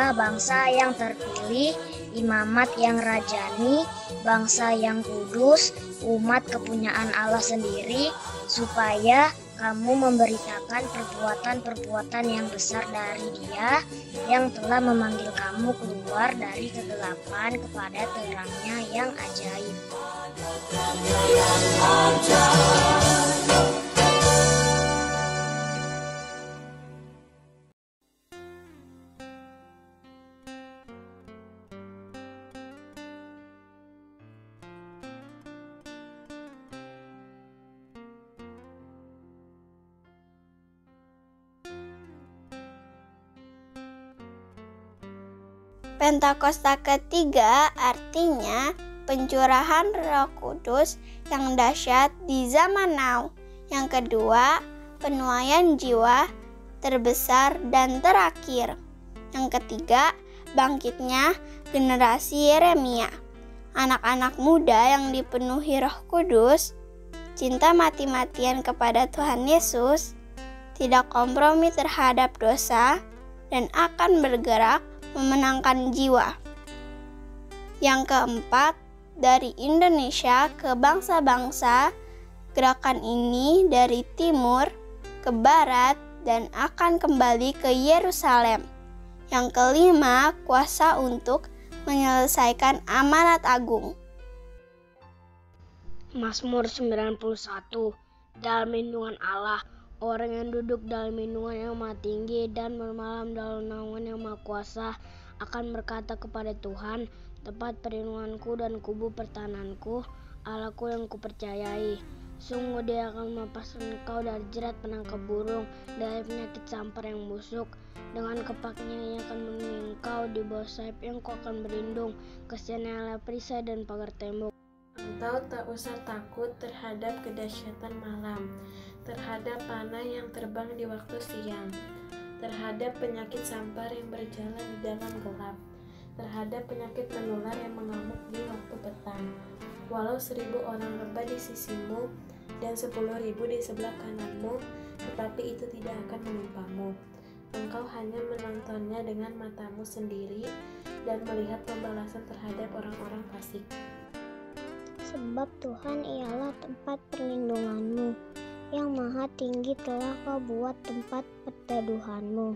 kita bangsa yang terpilih, imamat yang rajani, bangsa yang kudus, umat kepunyaan Allah sendiri, supaya kamu memberitakan perbuatan-perbuatan yang besar dari Dia yang telah memanggil kamu keluar dari kegelapan kepada terangnya yang ajaib. Pentakosta ketiga artinya pencurahan Roh Kudus yang dahsyat di zaman now. Yang kedua, penuaian jiwa terbesar dan terakhir. Yang ketiga, bangkitnya generasi Yeremia. Anak-anak muda yang dipenuhi Roh Kudus, cinta mati-matian kepada Tuhan Yesus, tidak kompromi terhadap dosa, dan akan bergerak memenangkan jiwa. Yang keempat, dari Indonesia ke bangsa-bangsa, gerakan ini dari timur ke barat dan akan kembali ke Yerusalem. Yang kelima, kuasa untuk menyelesaikan amanat agung. Mazmur 91. Dalam lindungan Allah, orang yang duduk dalam lindungan yang maha tinggi dan bermalam dalam naungan yang maha kuasa akan berkata kepada Tuhan, tempat perlindunganku dan kubu pertahananku, Allahku yang kupercayai. Sungguh Dia akan melepaskan engkau dari jerat penangkap burung, dari penyakit sampar yang busuk. Dengan kepaknya Ia akan melindungi engkau, di bawah sayap-Nya engkau akan berlindung. Kasihan-Nya adalah perisai dan pagar tembok. Engkau tak usah takut terhadap kedahsyatan malam, terhadap panah yang terbang di waktu siang, terhadap penyakit sampar yang berjalan di dalam gelap, terhadap penyakit menular yang mengamuk di waktu petang. Walau 1000 orang rebah di sisimu dan 10.000 di sebelah kananmu, tetapi itu tidak akan menimpamu. Engkau hanya menontonnya dengan matamu sendiri dan melihat pembalasan terhadap orang-orang fasik. Sebab Tuhan ialah tempat perlindunganmu, yang maha tinggi telah kau buat tempat perteduhanmu.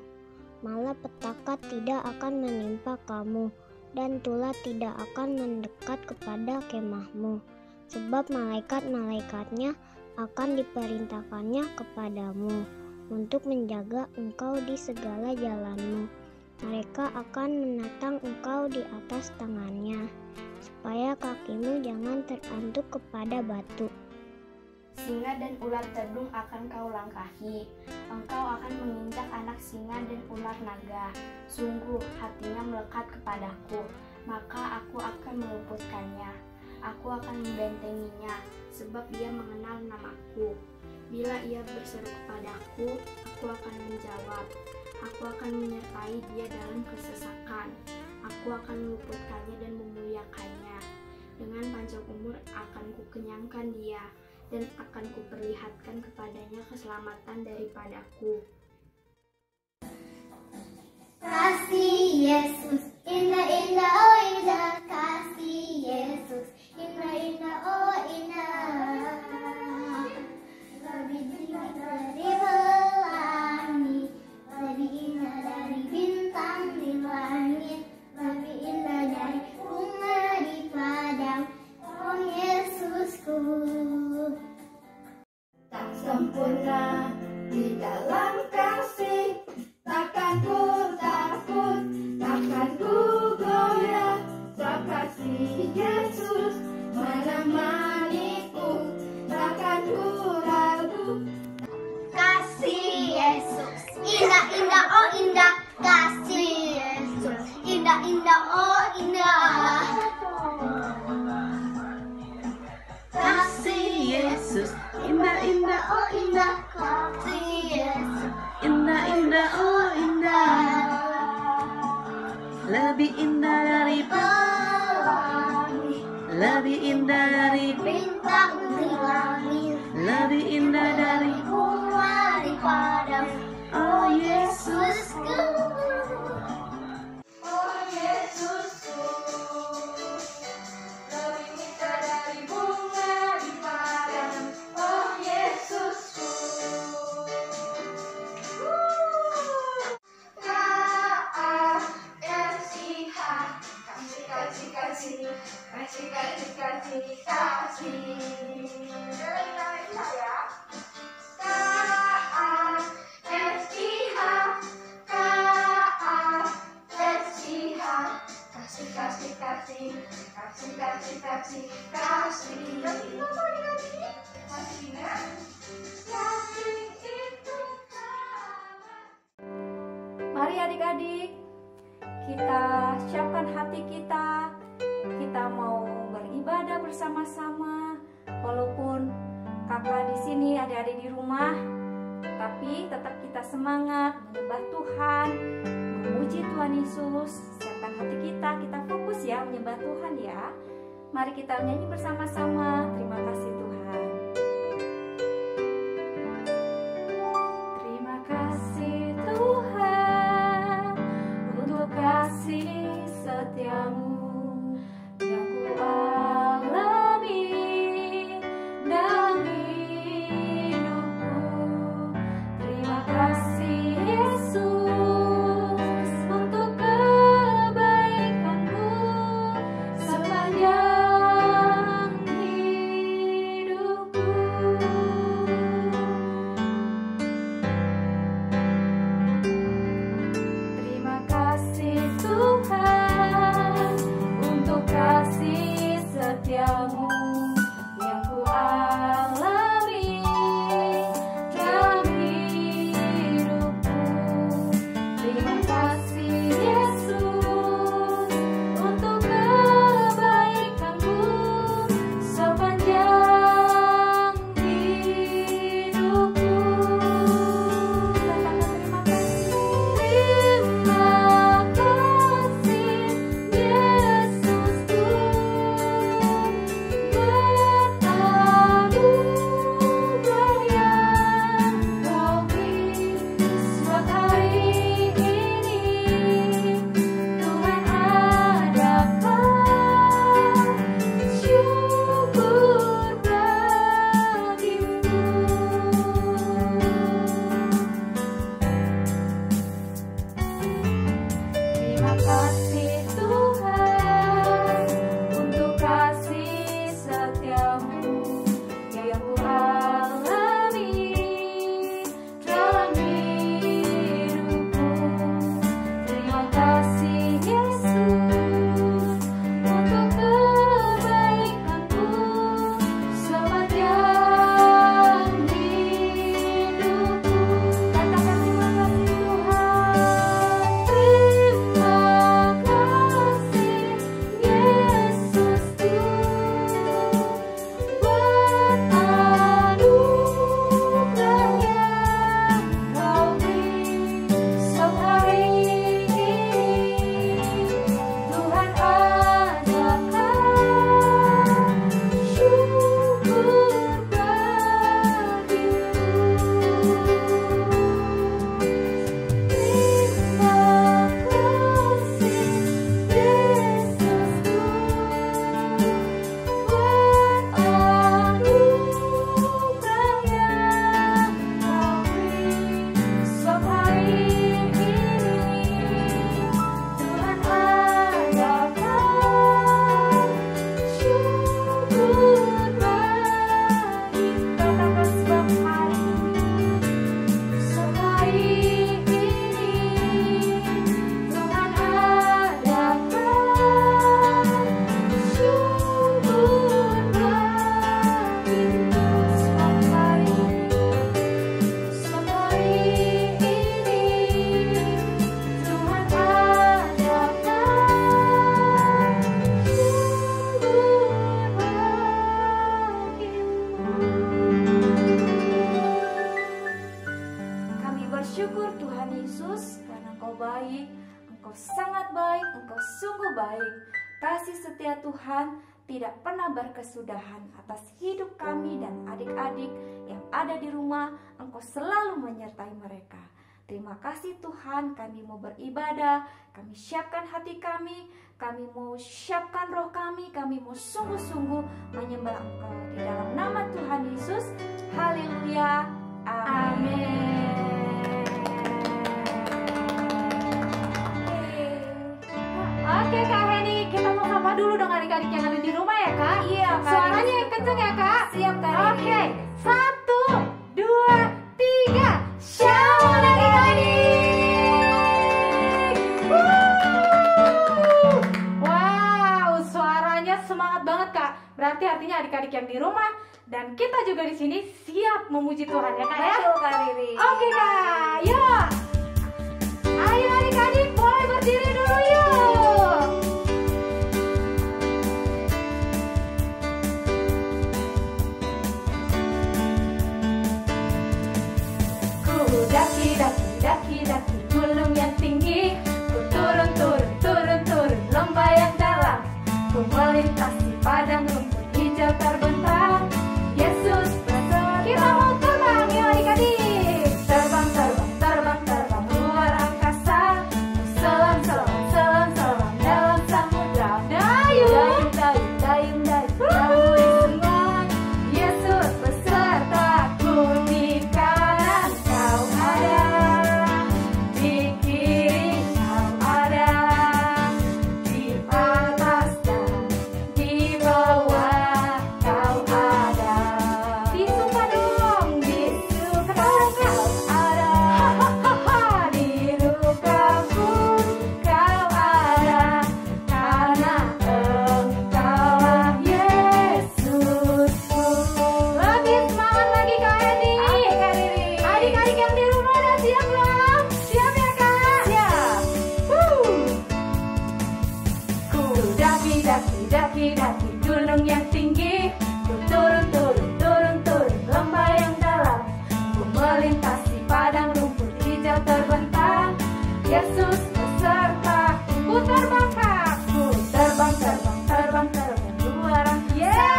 Malapetaka tidak akan menimpa kamu, dan tulah tidak akan mendekat kepada kemahmu. Sebab malaikat-malaikatnya akan diperintahkannya kepadamu, untuk menjaga engkau di segala jalanmu. Mereka akan menatang engkau di atas tangannya, supaya kakimu jangan terantuk kepada batu. Singa dan ular tedung akan kau langkahi. Engkau akan menginjak anak singa dan ular naga. Sungguh hatinya melekat kepadaku, maka aku akan meluputkannya. Aku akan membentenginya, sebab dia mengenal namaku. Bila ia berseru kepadaku, aku akan menjawab. Aku akan menyertai dia dalam kesesakan. Aku akan meluputkannya dan memuliakannya. Dengan panjang umur akan kukenyangkan dia, dan akan kuperlihatkan kepadanya keselamatan daripadaku. Kasih Yesus, indah-indah, oh indah, kasih Yesus, indah-indah, oh indah. Lebih indah dari pelangi, lebih indah dari bintang di langit, lebih indah dari bunga di padang, oh Yesusku. Tak sempurna di dalam kasih, takkan ku takut, takkan ku goyah. Tak kasih Yesus menemaniku, takkan ku ragu. Kasih Yesus, indah-indah, oh indah, kasih Yesus, indah-indah, oh indah. Kasih Yesus, indah-indah, oh indah. Kasih Yesus, Indah-indah, oh indah. Lebih indah dari pelangi, lebih indah dari bintang di langit, lebih indah dari bunga di padang, oh Yesusku. oh kasih, kasih. Mari adik-adik, kita siapkan hati kita. Kita mau beribadah bersama-sama. Walaupun kakak di sini, adik-adik di rumah, tapi tetap kita semangat menyembah Tuhan, memuji Tuhan Yesus. Siapkan hati kita fokus ya menyembah Tuhan ya. Mari kita nyanyi bersama-sama. Terima kasih Tuhan. Terima kasih Tuhan untuk kasih setiamu yang ku alami dalam hidupku. Terima kasih Yesus untuk kebaikanmu sepanjang hidupku. Terima kasih Tuhan untuk kasih setiamu yang ku alami dalam hidupku. Terima kasih Yesus untuk kebaikanmu sepanjang hidupku. Katakan terima kasih. Terima kasih Yesusku, beranugerah yang Kau beri buat hari ini. Tuhan adakan syukur bagimu. Terima kasih Tuhan untuk kasih setiamu yang ku alami dalam hidupku. Terima kasih Yesus untuk kebaikanmu sepanjang hidupku. Katakan terima kasih Tuhan. Terima kasih Yesusku, beranugerah yang Kau beri sehari ini. Tuhan adakan syukur bersyukur Tuhan Yesus karena Engkau baik, Engkau sangat baik, Engkau sungguh baik. Kasih setia Tuhan tidak pernah berkesudahan atas hidup kami dan adik-adik yang ada di rumah. Engkau selalu menyertai mereka. Terima kasih Tuhan, kami mau beribadah, kami siapkan hati kami mau siapkan roh kami mau sungguh-sungguh menyembah Engkau. Di dalam nama Tuhan Yesus, haleluya, amin. Oke Kak Heni, kita mau sapa dulu dong adik-adik yang ada di rumah ya Kak? Iya Kak. Suaranya yang kenceng ya Kak? Siap Kak Heni. Oke, 1, 2, 3, shalom adik-adik. Wow, suaranya semangat banget Kak. artinya adik-adik yang di rumah dan kita juga di sini siap memuji Tuhan ya Kak ya. Betul Kak Riri. Oke Kak, yuk. Ayo adik-adik boleh berdiri dulu yuk. Ku daki gunung yang tinggi, ku turun lembah yang dalam, ku melintasi padang rumput hijau terbentang. Yesus bersama kita mau terbang ya adik-adik. Terbang luar angkasa, ku selam dalam samudra. Dayung jauh di sungai. Yesus besertaku, di kanan kau ada, di kiri kau ada, di atas dan di bawah kau ada. Disuka dong, disuka kau ada, di luka pun kau ada, karena engkaulah Yesusku. Lebih semangat lagi Kak Edi. Adik-adik yang di rumah udah siap belum? Siap ya Kak? Siap. Ku daki gunung yang tinggi, ku turun lembah yang dalam, ku melintasi padang rumput hijau terbentang. Yesus besertaku, ku terbang Kak, ku terbang luar angkasa,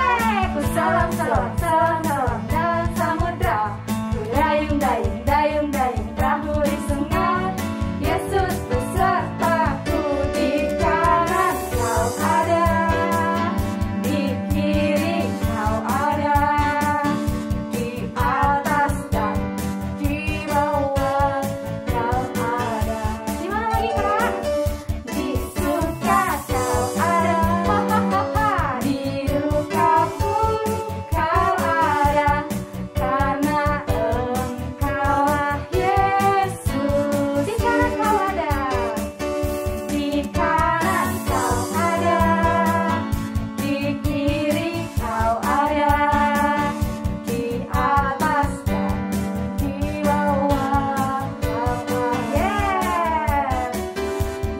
ku selam dalam samudra, ku dayung perahu di sungai. Yesus besertaku, di kanan kau ada, di kiri kau ada, di atas dan di bawah kau ada. Di mana lagi Kak? Di suka kau ada, di duka pun kau ada, karena engkaulah Yesus. Di kanan kau ada, di kanan kau ada, di kiri kau ada, di atas dan di bawah kau ada.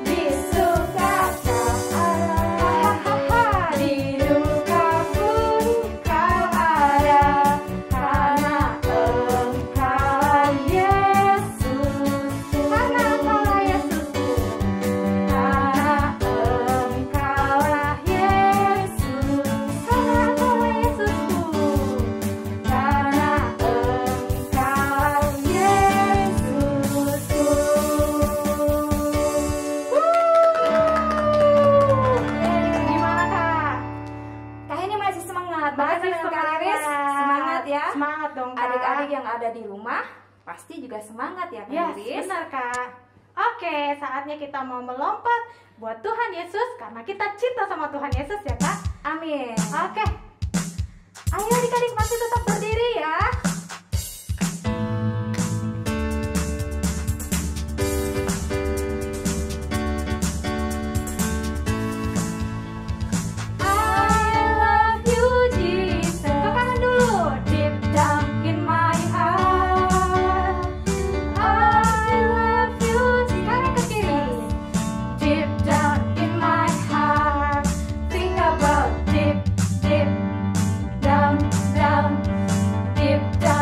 Di suka kau ada, di duka pun kau ada, karena engkaulah Yesus. Karena engkaulah Yesusku, karena engkaulah Yesus. Karena engkaulah Yesusku, karena engkaulah Yesusku. Gimana Kak? Kak ini masih semangat banget Masih dengan Kak Riris. Semangat ya. Semangat dong Kak. Adik-adik yang ada di rumah pasti juga semangat ya Kak Yes, Riris. benar Kak. Oke, saatnya kita mau melompat buat Tuhan Yesus karena kita cinta sama Tuhan Yesus ya Kak. Amin. Oke. Ayo adik-adik masih tetap berdiri ya. I love you Jesus. Ke kanan dulu. Deep down in my heart, I love you Sekarang ke kiri. deep down in my heart. Think about deep down, deep down.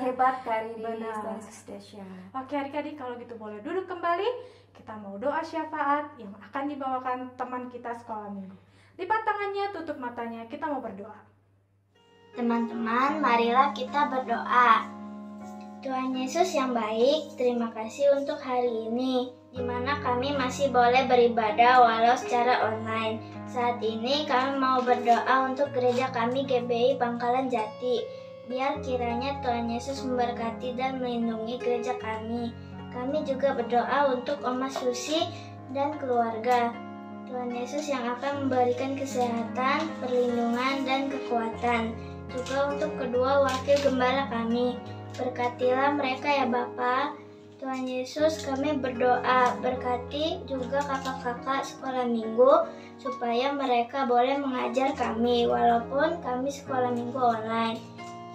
hebat Kak Riri. Benar. Tuhan Yesus dahsyat. Oke adik-adik, kalau gitu boleh duduk kembali. Kita mau doa syafaat yang akan dibawakan teman kita sekolah minggu. Lipat tangannya, tutup matanya, kita mau berdoa. Teman-teman, marilah kita berdoa. Tuhan Yesus yang baik, terima kasih untuk hari ini, di mana kami masih boleh beribadah walau secara online. Saat ini kami mau berdoa untuk gereja kami GBI Bangkalan Jati. Biar kiranya Tuhan Yesus memberkati dan melindungi gereja kami. Kami juga berdoa untuk Oma Susi dan keluarga. Tuhan Yesus yang akan memberikan kesehatan, perlindungan, dan kekuatan. Juga untuk kedua wakil gembala kami. Berkatilah mereka ya Bapa. Tuhan Yesus, kami berdoa, berkati juga kakak-kakak sekolah minggu supaya mereka boleh mengajar kami walaupun kami sekolah minggu online.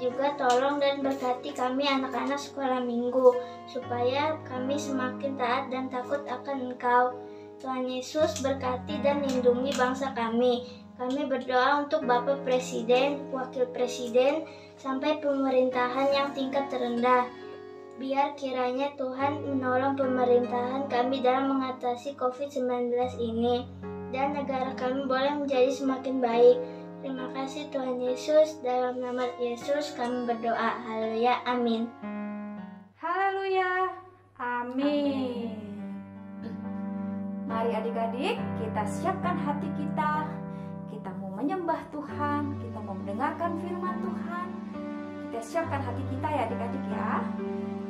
Juga tolong dan berkati kami anak-anak sekolah minggu supaya kami semakin taat dan takut akan Engkau. Tuhan Yesus berkati dan lindungi bangsa kami. Kami berdoa untuk Bapak Presiden, Wakil Presiden, sampai pemerintahan yang tingkat terendah. Biar kiranya Tuhan menolong pemerintahan kami dalam mengatasi COVID-19 ini, dan negara kami boleh menjadi semakin baik. Terima kasih Tuhan Yesus, dalam nama Yesus kami berdoa. Haleluya, amin. Haleluya, amin. Mari adik-adik, kita siapkan hati kita. Kita mau menyembah Tuhan, kita mau mendengarkan firman Tuhan. Kita siapkan hati kita ya adik-adik ya.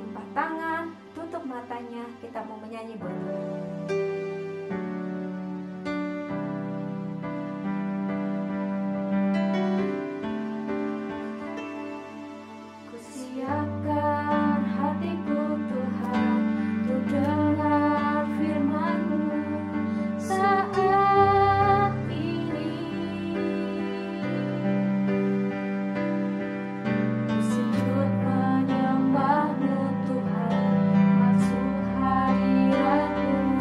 Lipat tangan, tutup matanya, kita mau menyanyi buat Tuhan. Siapkan hatiku Tuhan untuk dengar firman-Mu saat ini. Sujud menyembah-Mu Tuhan, masuk hadirat-Mu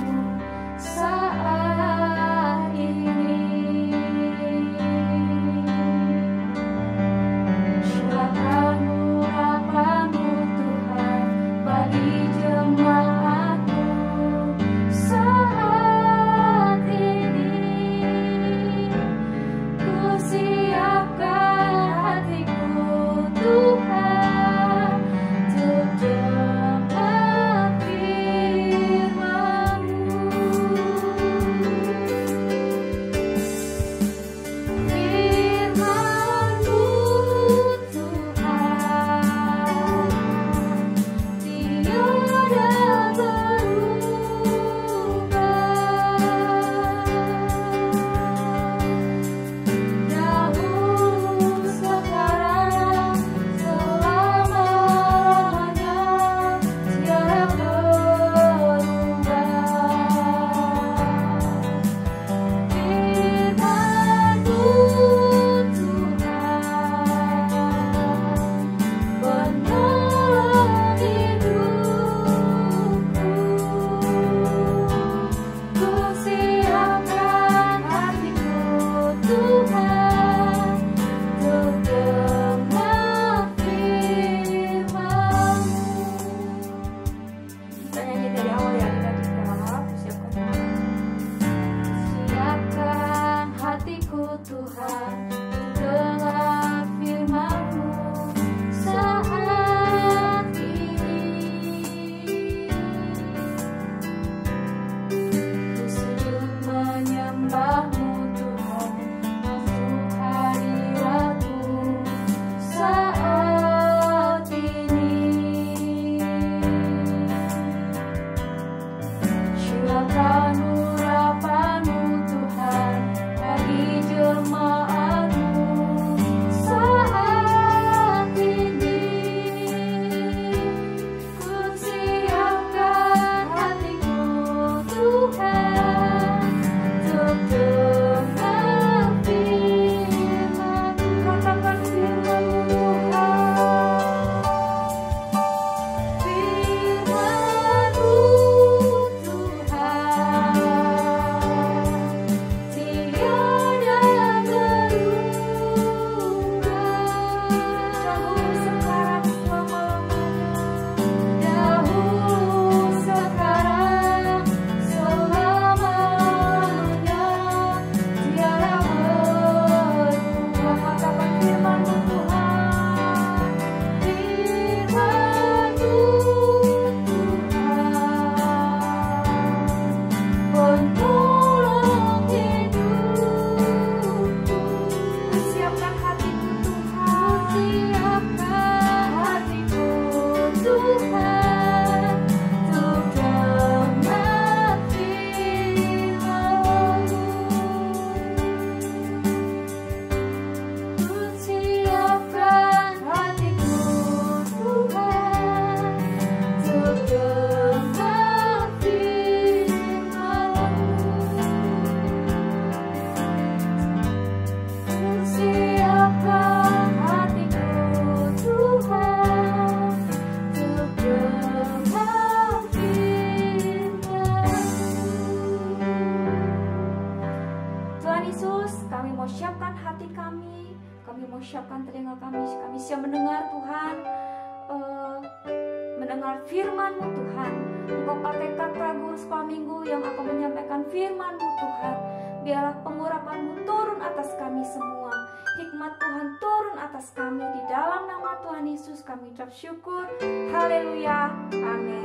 mendengar firman-Mu Tuhan. Engkau pakai kakak guru sekolah minggu yang akan menyampaikan firman-Mu Tuhan. Biarlah pengurapan-Mu turun atas kami semua. Hikmat Tuhan turun atas kami. Di dalam nama Tuhan Yesus kami ucap syukur. Haleluya. Amin.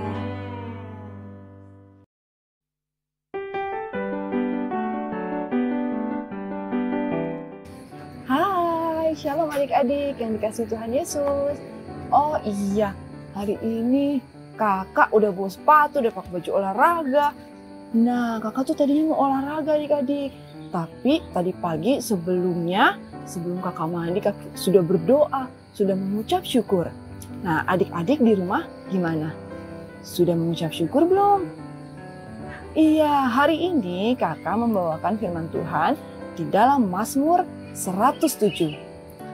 Hai, shalom adik-adik yang dikasihi Tuhan Yesus. Oh iya, hari ini kakak udah bawa sepatu, udah pakai baju olahraga. Nah, kakak tuh tadinya mau olahraga adik-adik. Tapi tadi pagi sebelum kakak mandi, kakak sudah berdoa, sudah mengucap syukur. Nah, adik-adik di rumah gimana? Sudah mengucap syukur belum? Iya, hari ini kakak membawakan firman Tuhan di dalam Mazmur 107,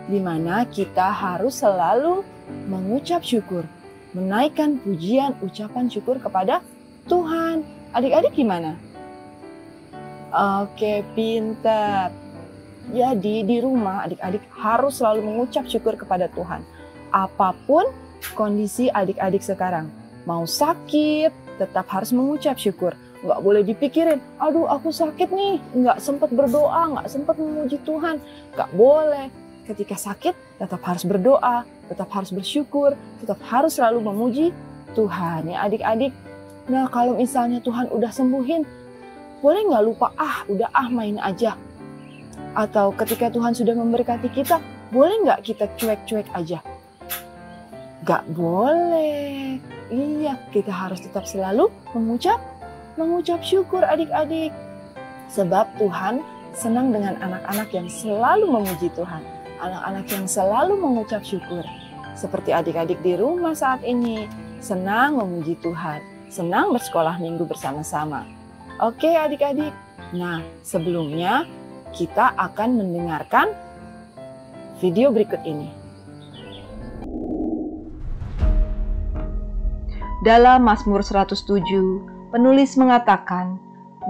di mana kita harus selalu mengucap syukur, menaikkan pujian ucapan syukur kepada Tuhan. Adik-adik gimana? Oke, pintar. Jadi di rumah adik-adik harus selalu mengucap syukur kepada Tuhan. Apapun kondisi adik-adik sekarang, mau sakit tetap harus mengucap syukur. Nggak boleh dipikirin, aduh aku sakit nih, nggak sempat berdoa, nggak sempat memuji Tuhan. Nggak boleh. Ketika sakit tetap harus berdoa, tetap harus bersyukur, tetap harus selalu memuji Tuhan ya adik-adik. Nah kalau misalnya Tuhan udah sembuhin, boleh nggak lupa udah main aja. Atau ketika Tuhan sudah memberkati kita, boleh nggak kita cuek-cuek aja? Nggak boleh. Iya, kita harus tetap selalu mengucap syukur adik-adik. Sebab Tuhan senang dengan anak-anak yang selalu memuji Tuhan. Anak-anak yang selalu mengucap syukur. Seperti adik-adik di rumah saat ini. Senang memuji Tuhan. Senang bersekolah minggu bersama-sama. Oke adik-adik. Nah sebelumnya kita akan mendengarkan video berikut ini. Dalam Mazmur 107, penulis mengatakan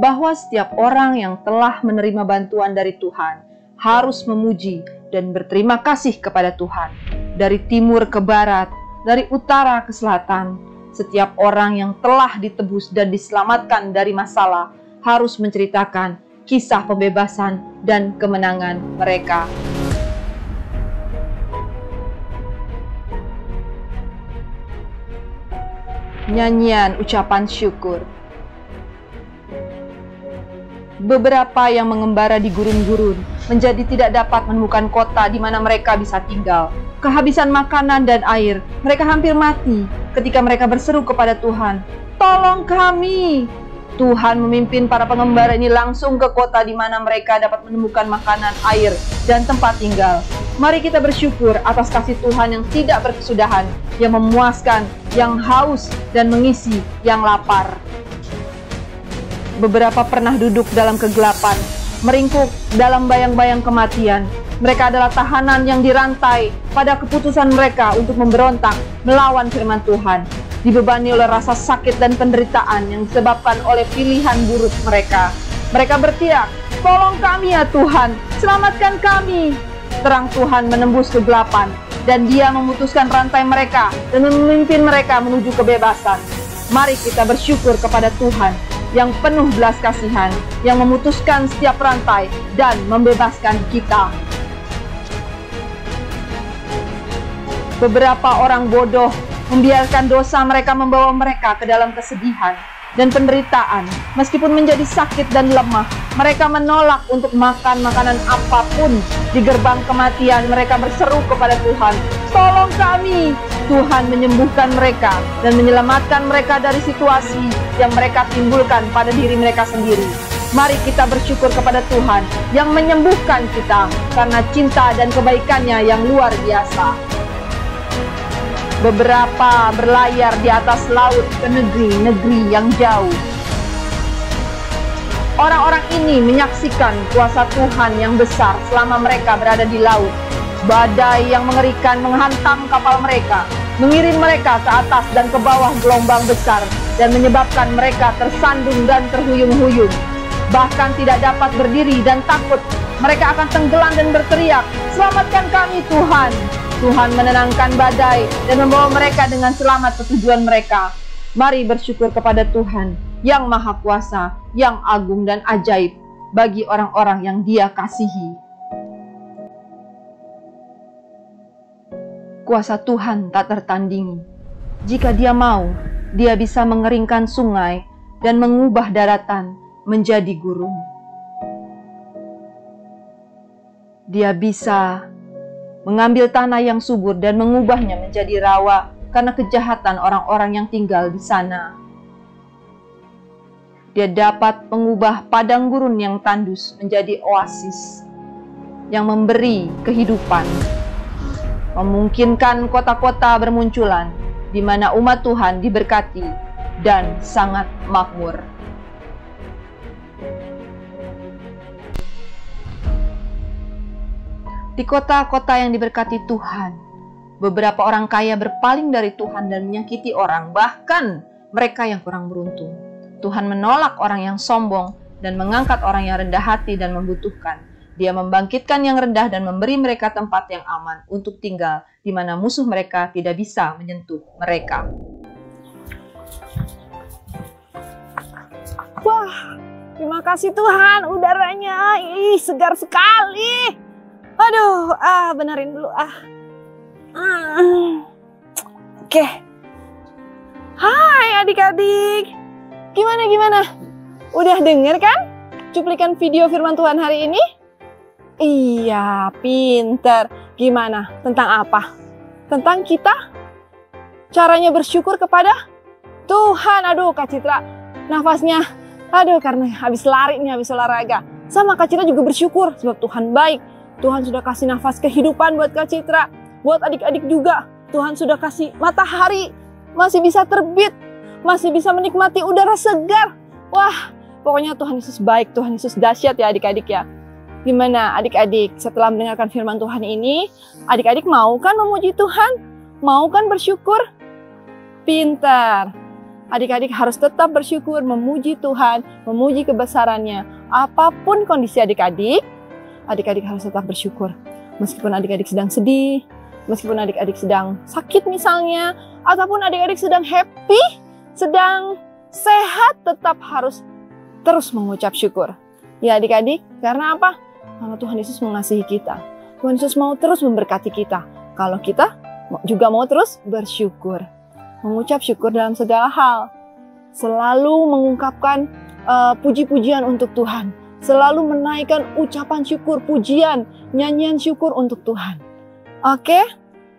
bahwa setiap orang yang telah menerima bantuan dari Tuhan harus memuji dan berterima kasih kepada Tuhan. Dari timur ke barat, dari utara ke selatan, setiap orang yang telah ditebus dan diselamatkan dari masalah harus menceritakan kisah pembebasan dan kemenangan mereka. Nyanyian ucapan syukur. Beberapa yang mengembara di gurun-gurun menjadi tidak dapat menemukan kota di mana mereka bisa tinggal. Kehabisan makanan dan air, mereka hampir mati ketika mereka berseru kepada Tuhan, "Tolong kami!" Tuhan memimpin para pengembara ini langsung ke kota di mana mereka dapat menemukan makanan, air, dan tempat tinggal. Mari kita bersyukur atas kasih Tuhan yang tidak berkesudahan, yang memuaskan, yang haus, dan mengisi yang lapar. Beberapa pernah duduk dalam kegelapan, meringkuk dalam bayang-bayang kematian. Mereka adalah tahanan yang dirantai pada keputusan mereka untuk memberontak melawan firman Tuhan. Dibebani oleh rasa sakit dan penderitaan yang disebabkan oleh pilihan buruk mereka. Mereka berteriak, "Tolong kami ya Tuhan, selamatkan kami." Terang Tuhan menembus kegelapan, dan Dia memutuskan rantai mereka dan memimpin mereka menuju kebebasan. Mari kita bersyukur kepada Tuhan yang penuh belas kasihan, yang memutuskan setiap rantai dan membebaskan kita. Beberapa orang bodoh membiarkan dosa mereka membawa mereka ke dalam kesedihan dan penderitaan. Meskipun menjadi sakit dan lemah, mereka menolak untuk makan makanan apapun. Di gerbang kematian mereka berseru kepada Tuhan, "Tolong kami!" Tuhan menyembuhkan mereka dan menyelamatkan mereka dari situasi yang mereka timbulkan pada diri mereka sendiri. Mari kita bersyukur kepada Tuhan yang menyembuhkan kita karena cinta dan kebaikannya yang luar biasa. Beberapa berlayar di atas laut ke negeri-negeri yang jauh. Orang-orang ini menyaksikan kuasa Tuhan yang besar selama mereka berada di laut. Badai yang mengerikan menghantam kapal mereka, mengirim mereka ke atas dan ke bawah gelombang besar, dan menyebabkan mereka tersandung dan terhuyung-huyung. Bahkan tidak dapat berdiri dan takut. Mereka akan tenggelam dan berteriak, "Selamatkan kami Tuhan!" Tuhan menenangkan badai dan membawa mereka dengan selamat ke tujuan mereka. Mari bersyukur kepada Tuhan yang Maha Kuasa, yang agung dan ajaib bagi orang-orang yang Dia kasihi. Kuasa Tuhan tak tertandingi. Jika Dia mau, Dia bisa mengeringkan sungai dan mengubah daratan menjadi gurun. Dia bisa mengambil tanah yang subur dan mengubahnya menjadi rawa karena kejahatan orang-orang yang tinggal di sana. Dia dapat mengubah padang gurun yang tandus menjadi oasis yang memberi kehidupan, memungkinkan kota-kota bermunculan di mana umat Tuhan diberkati dan sangat makmur. Di kota-kota yang diberkati Tuhan, beberapa orang kaya berpaling dari Tuhan dan menyakiti orang, bahkan mereka yang kurang beruntung. Tuhan menolak orang yang sombong dan mengangkat orang yang rendah hati dan membutuhkan. Dia membangkitkan yang rendah dan memberi mereka tempat yang aman untuk tinggal, di mana musuh mereka tidak bisa menyentuh mereka. Wah, terima kasih Tuhan, udaranya segar sekali. Aduh, benerin dulu Oke. Hai adik-adik. Gimana? Udah denger kan cuplikan video firman Tuhan hari ini? Iya, pinter. Gimana? Tentang apa? Tentang kita caranya bersyukur kepada Tuhan. Aduh, Kak Citra nafasnya. Aduh, karena habis lari nih, habis olahraga. Sama Kak Citra juga bersyukur sebab Tuhan baik. Tuhan sudah kasih nafas kehidupan buat Kak Citra. Buat adik-adik juga. Tuhan sudah kasih matahari. Masih bisa terbit. Masih bisa menikmati udara segar. Wah, pokoknya Tuhan Yesus baik. Tuhan Yesus dahsyat ya adik-adik ya. Gimana adik-adik setelah mendengarkan firman Tuhan ini? Adik-adik mau kan memuji Tuhan? Mau kan bersyukur? Pintar. Adik-adik harus tetap bersyukur, memuji Tuhan, memuji kebesarannya. Apapun kondisi adik-adik, adik-adik harus tetap bersyukur. Meskipun adik-adik sedang sedih, meskipun adik-adik sedang sakit misalnya, ataupun adik-adik sedang happy, sedang sehat, tetap harus terus mengucap syukur. Ya adik-adik, karena apa? Karena Tuhan Yesus mengasihi kita. Tuhan Yesus mau terus memberkati kita. Kalau kita juga mau terus bersyukur. Mengucap syukur dalam segala hal. Selalu mengungkapkan puji-pujian untuk Tuhan. Selalu menaikkan ucapan syukur, pujian, nyanyian syukur untuk Tuhan. Oke,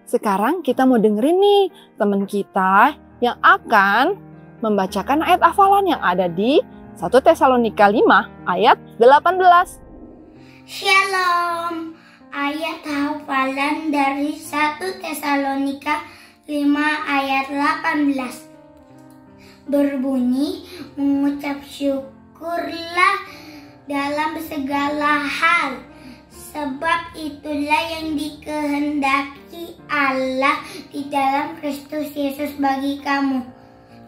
sekarang kita mau dengerin nih teman kita yang akan membacakan ayat hafalan yang ada di 1 Tesalonika 5 ayat 18. Shalom. Ayat hafalan dari 1 Tesalonika 5 ayat 18. Berbunyi, mengucap syukurlah dalam segala hal, sebab itulah yang dikehendaki Allah di dalam Kristus Yesus bagi kamu.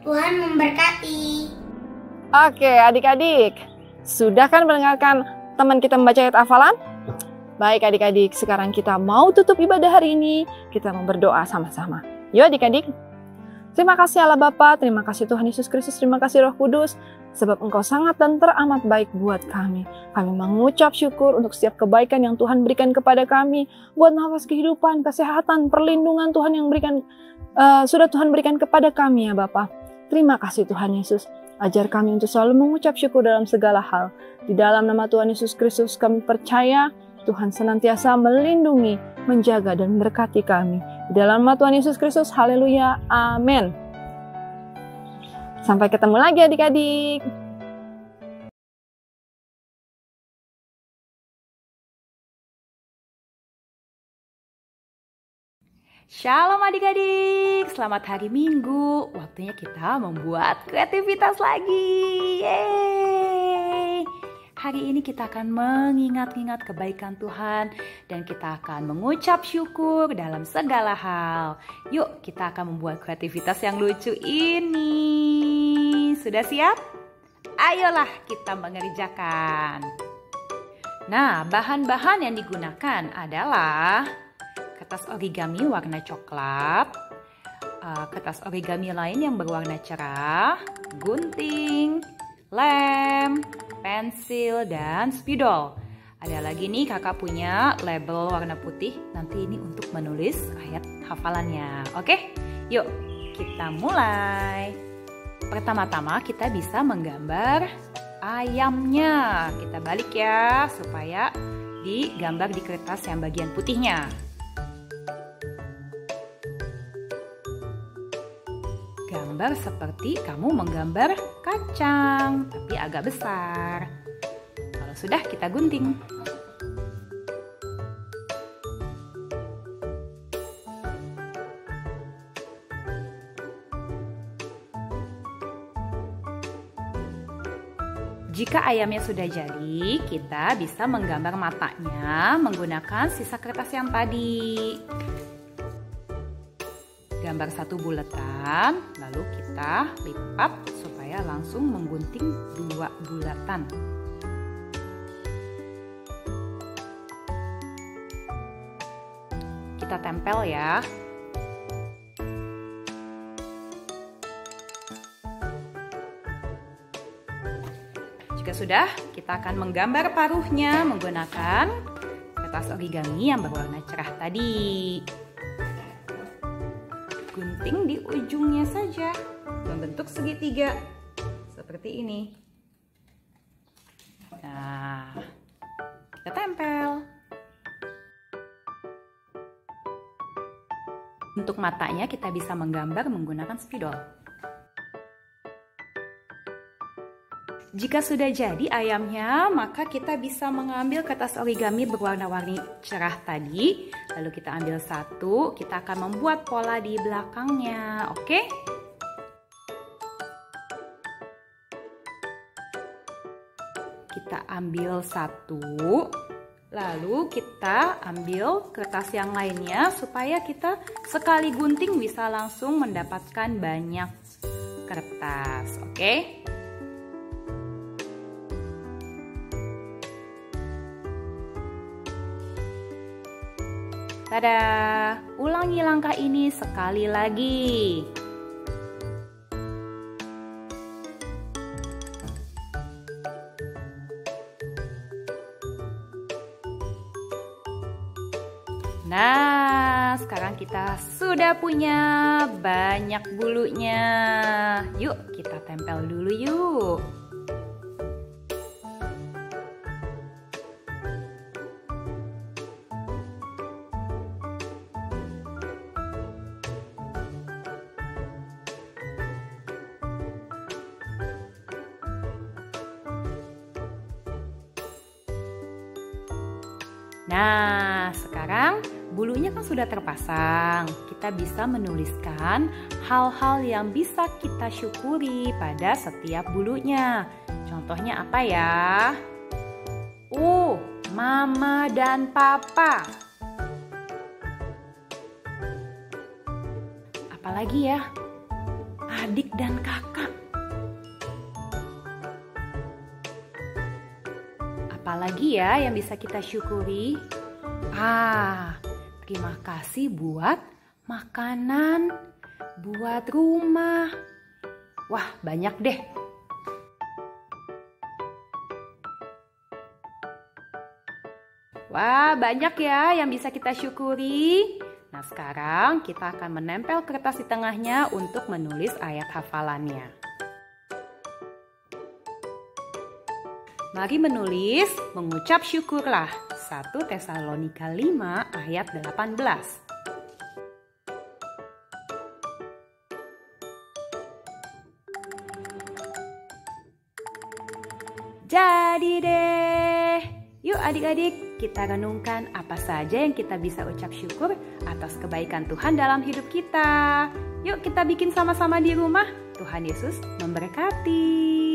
Tuhan memberkati. Oke adik-adik, sudah kan mendengarkan teman kita membaca ayat hafalan? Baik adik-adik, sekarang kita mau tutup ibadah hari ini, kita mau berdoa sama-sama. Yuk adik-adik. Terima kasih Allah Bapa, terima kasih Tuhan Yesus Kristus, terima kasih Roh Kudus, sebab Engkau sangat dan teramat baik buat kami. Kami mengucap syukur untuk setiap kebaikan yang Tuhan berikan kepada kami, buat nafas kehidupan, kesehatan, perlindungan Tuhan yang sudah Tuhan berikan kepada kami ya Bapa. Terima kasih Tuhan Yesus. Ajar kami untuk selalu mengucap syukur dalam segala hal. Di dalam nama Tuhan Yesus Kristus kami percaya Tuhan senantiasa melindungi, menjaga dan memberkati kami. Di dalam nama Tuhan Yesus Kristus, haleluya, amin. Sampai ketemu lagi adik-adik. Shalom adik-adik, selamat hari Minggu. Waktunya kita membuat kreativitas lagi. Yeay. Hari ini kita akan mengingat-ingat kebaikan Tuhan dan kita akan mengucap syukur dalam segala hal. Yuk kita akan membuat kreativitas yang lucu ini. Sudah siap? Ayolah kita mengerjakan. Nah, bahan-bahan yang digunakan adalah kertas origami warna coklat, kertas origami lain yang berwarna cerah, gunting, lem, pensil, dan spidol. Ada lagi nih kakak punya label warna putih, nanti ini untuk menulis ayat hafalannya. Oke, yuk kita mulai. Pertama-tama kita bisa menggambar ayamnya. Kita balik ya, supaya digambar di kertas yang bagian putihnya. Gambar seperti kamu menggambar kacang, tapi agak besar. Kalau sudah, kita gunting. Jika ayamnya sudah jadi, kita bisa menggambar matanya menggunakan sisa kertas yang tadi. Gambar satu bulatan, lalu kita lipat supaya langsung menggunting 2 bulatan. Kita tempel ya. Jika sudah, kita akan menggambar paruhnya menggunakan kertas origami yang berwarna cerah tadi. Gunting di ujungnya saja, membentuk segitiga seperti ini. Nah, kita tempel. Untuk matanya kita bisa menggambar menggunakan spidol. Jika sudah jadi ayamnya, maka kita bisa mengambil kertas origami berwarna-warni cerah tadi. Lalu kita ambil satu, kita akan membuat pola di belakangnya, oke? Kita ambil satu, lalu kita ambil kertas yang lainnya supaya kita sekali gunting bisa langsung mendapatkan banyak kertas, oke? Tada! Ulangi langkah ini sekali lagi. Nah, sekarang kita sudah punya banyak bulunya. Yuk, kita tempel dulu yuk. Nah, sekarang bulunya kan sudah terpasang. Kita bisa menuliskan hal-hal yang bisa kita syukuri pada setiap bulunya. Contohnya apa ya? Mama dan papa. Apalagi ya? Adik dan kakak. Apalagi ya yang bisa kita syukuri? Terima kasih buat makanan, buat rumah. Wah, banyak deh. Wah, banyak ya yang bisa kita syukuri. Nah, sekarang kita akan menempel kertas di tengahnya untuk menulis ayat hafalannya. Mari menulis, mengucap syukurlah. 1 Tesalonika 5 ayat 18. Jadi deh. Yuk adik-adik, kita renungkan apa saja yang kita bisa ucap syukur atas kebaikan Tuhan dalam hidup kita. Yuk kita bikin sama-sama di rumah. Tuhan Yesus memberkati.